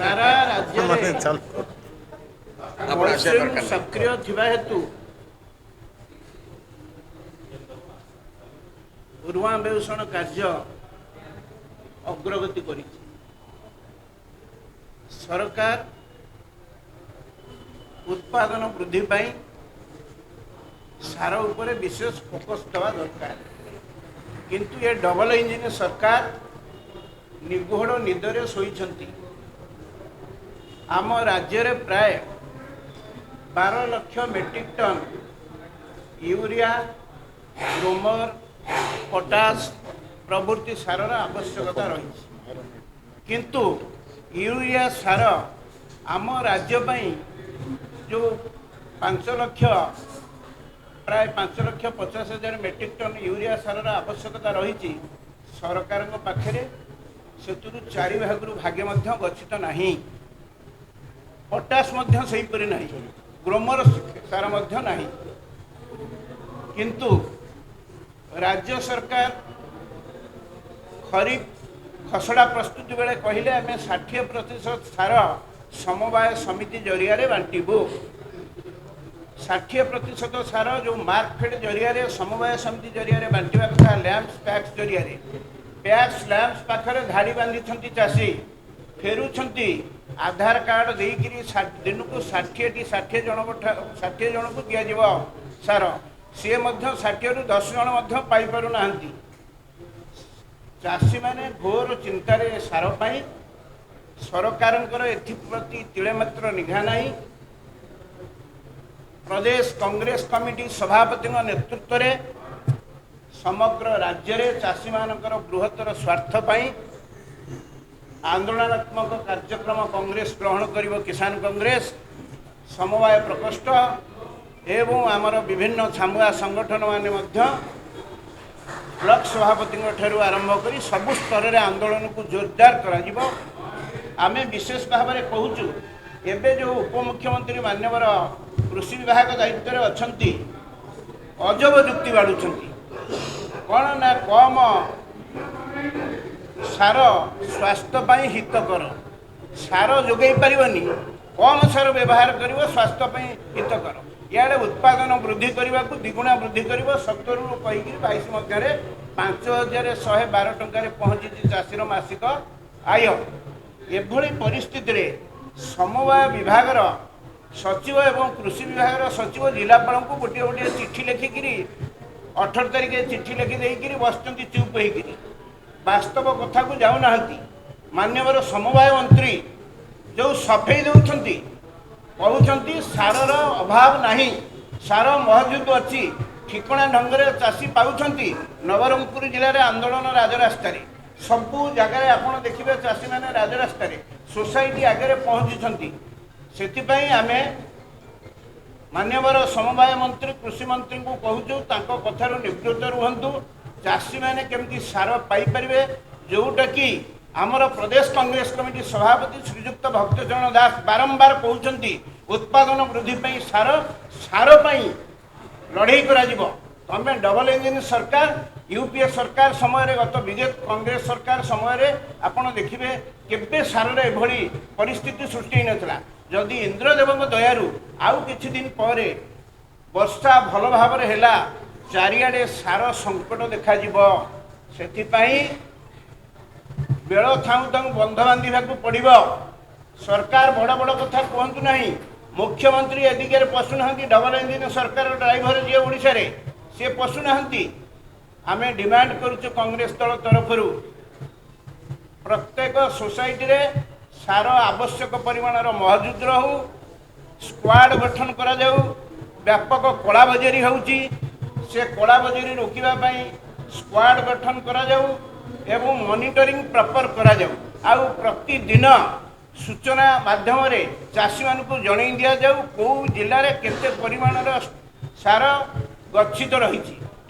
सारा राज्य सक्रिय थिबा हेतु उर्वा बेषण कार्य अग्रगति करी सरकार उत्पादन वृद्धि पाई सार उपरे विशेष फोकस देवा दरकार किंतु ये डबल इंजिन सरकार निगूढ़ निदरे शोइछंती। आम राज्य रे प्राय 12 lakh metric ton urea Gromor potash प्रभृति सारर आवश्यकता रही किंतु यूरिया सार आम राज्य पई जो 5 लाख प्राय 5,50,000 मेट्रिक टन यूरिया सारर आवश्यकता रही सरकार पाखे से 4 भागरू भाग्य गच्छित नहीं। पोटास सहीपरी नहीं, ग्रोमर सार नहीं किंतु राज्य सरकार खरीफ खसड़ा प्रस्तुति बेले कहले आम 60% सार समवाय समिति जरिया बांटबू। 60% सार जो मार्कफेड जरिया समवाय समिति जरिया बांटा कथा लैंप्स पैक्स जरिया पैक्स लैंप्स पाखे धाड़ी बांधी चाषी फेरुंट आधार कार्ड देकर दिन को 60 जन को दि सार सी 60 ରୁ 10 जन पाईपना चाषी मैंने घोर चिंतार सार पाई सरकार एप्रति तिले मात्र निघा नहीं। प्रदेश कांग्रेस कमिटी सभापति नेतृत्व में समग्र राज्य में चाषी मानकर बृहत्तर स्वार्थ पाई आंदोलनात्मक कार्यक्रम कांग्रेस ग्रहण करिवो। किसान कांग्रेस समवाय प्रकोष्ठ एवं आमर विभिन्न छामुआ संगठन माने मध्य ब्लॉक सभापति ठारू आरंभ करी सबु स्तर रे आंदोलन को जोरदार करा आमे विशेष भाव में कहूचु एबे जो उपमुख्यमंत्री मान्यवर कृषि विभाग दायित्व अच्छी अजब जुक्ति बाढ़ुंट कौन ना कम सार स्वास्थ्य हितकर सार जोगई पारनी कम सार व्यवहार कर स्वास्थ्य हितकर इे उत्पादन वृद्धि करने को द्विगुणा वृद्धि कर 70 ରୁ कहीकि 22 मध्य 5,112 टंकार पहुँची चाषीर मासिक आय। एभली परिस्थिति रे समवाय विभागर सचिव एवं कृषि विभागर सचिव जिलापाल को गोटे गोटे चिठी लिखिकी 18 तारिख चिठी लिखिदे बस चुप होकर वास्तव कथा को जाऊना मान्यवर समवाय मंत्री जो सफेई दौरान कहते सारर अभाव नहीं सार महजूद अच्छी ठिकणा ढंग से चाषी पाँच। नवरंगपुर जिले में आंदोलन राजरास्तार सबू जगार आप देखिए चाषी मैंने राजरास्तार सोसाइटी आगे पहुँची से आम मान्यवर समवाय मंत्री कृषि मंत्री को कहूँ कथार निवृत्त रुहतु चाषी मैंने केमती सार पाइपर जोटा कि आमर प्रदेश कांग्रेस कमिटी सभापति श्रीजुक्त भक्तचरण दास बारंबार कहते उत्पादन वृद्धि पाई सार सार लड़े तमें डबल इंजिन सरकार यूपीए सरकार समय गत विगत कांग्रेस सरकार समय आपड़ देखिए केबे सार एभली परिस्थिति सृष्टि होता जदि इंद्रदेव दयारू आउ किछि दिन पर वर्षा भल भाव है चारिआडे सार संकट देखा से बेल थाऊ ताऊ बंध बांधा पड़ो। सरकार बड़ बड़ कथा कहतु ना मुख्यमंत्री ए दिगरे पशुना डबल इंजिन सरकार ड्राइवर जी ओडिशा रे सी पशुना आम डिमांड करुचु कांग्रेस दल तरफ प्रत्येक सोसाइटी रे सार आवश्यक परिमाणर महजूद रहू स्क्वाड गठन करा जाऊ व्यापक कला बजारी होउची से कला बजारी रोकवाई स्क्वाड गठन करा जाऊ एवं मॉनिटरिंग प्रॉपर करा जाऊ आउ प्रतिदिन सूचना माध्यम चाषी मान को जन दि जाऊ कौ जिले में केते परिमाणर सार गच्छित रही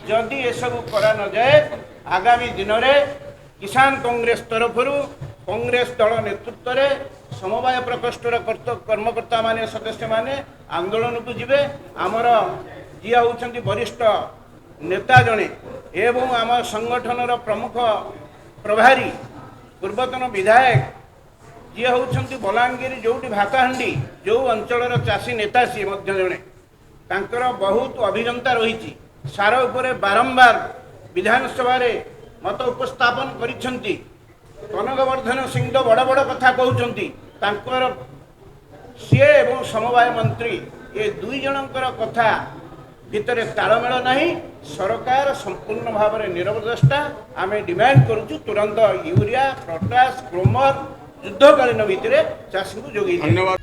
जदि एसबू करा न जाए आगामी दिन में किसान कांग्रेस तरफ कांग्रेस दल नेतृत्व में समवाय प्रकोष्ठर कर्मकर्ता माने सदस्य माने आंदोलन को जीवे आमर जी होती वरिष्ठ नेता जड़े एवं आम संगठन प्रमुख प्रभारी पूर्वतन विधायक ଯିଏ ହେଉଛନ୍ତି ବଲାଙ୍ଗୀର ଯେଉଁଠି ଭାତହାଣ୍ଡି ଯେଉଁ ଅଞ୍ଚଳର ଚାଷୀ ନେତା ସିଏ ମଧ୍ୟ ଜଣେ ତାଙ୍କର ବହୁତ ଅଭିଜ୍ଞତା ରହିଛି ସାର ଉପରେ ବାରମ୍ବାର ବିଧାନସଭାରେ ମତ ଉପସ୍ଥାପନ କରିଛନ୍ତି କନକବର୍ଦ୍ଧନ ସିଂ ତ ବଡ଼ ବଡ଼ କଥା କହୁଛନ୍ତି ତାଙ୍କର ସିଏ ଏବଂ ସମବାୟ ମନ୍ତ୍ରୀ ଏ ଦୁଇ ଜଣଙ୍କର କଥା ଭିତରେ ତାଳମେଳ ନାହିଁ ସରକାର ସମ୍ପୂର୍ଣ୍ଣ ଭାବରେ ନିରବଦ୍ରଷ୍ଟା ଆମେ ଡିମାଣ୍ଡ କରୁଛୁ ତୁରନ୍ତ ୟୁରିଆ ପଟାସ ଗ୍ରୋମର ଯୁଦ୍ଧକାଳୀନ ଭିତରେ ଚାଷୀଙ୍କୁ ଯୋଗାଇ ଦିଅନ୍ତୁ। ଧନ୍ୟବାଦ।